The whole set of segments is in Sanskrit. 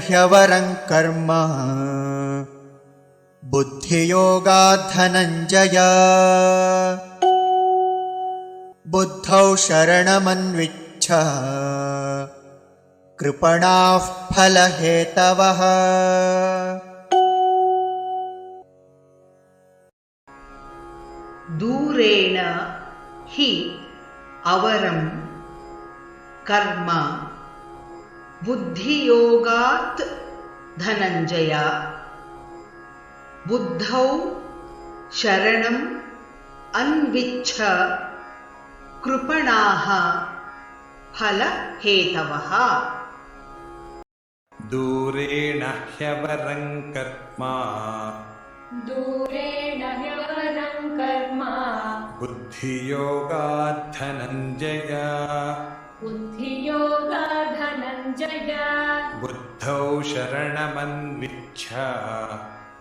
ह्यवरं कर्म बुद्धियोगात् धनञ्जय बुद्धौ शरणमन्विच्छ कृपणाः फलहेतवः। दूरेण हि अवरं कर्म बुद्धियोगात् धनञ्जय बुद्धौ शरणम् अन्विच्छ कृपणाः फलहेतवः। दूरेण ह्यवरं कर्म बुद्धियोगात् धनञ्जय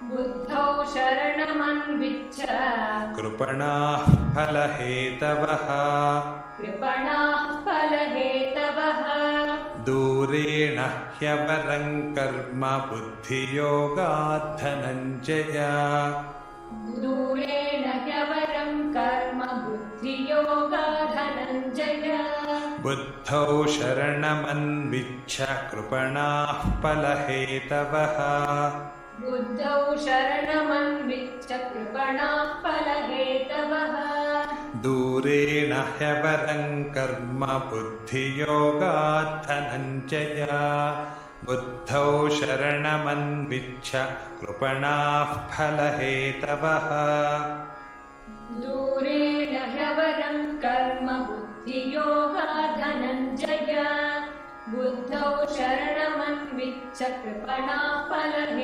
बुद्धौ शरणमन्विच्छ कृपणाः फलहेतवः। दूरेण ह्यवरं कर्म बुद्धियोगात् धनञ्जय बुद्धौ शरणमन्विच्छ कृपणाः फलहेतवः। दूरेण ह्यवरं कर्म बुद्धियोगात् धनञ्जय बुद्धौ शरणमन्विच्छ कृपणाः फलहेतवः। बुद्धौ शरणमन्विच्छ कृपणाः फलहेतवः।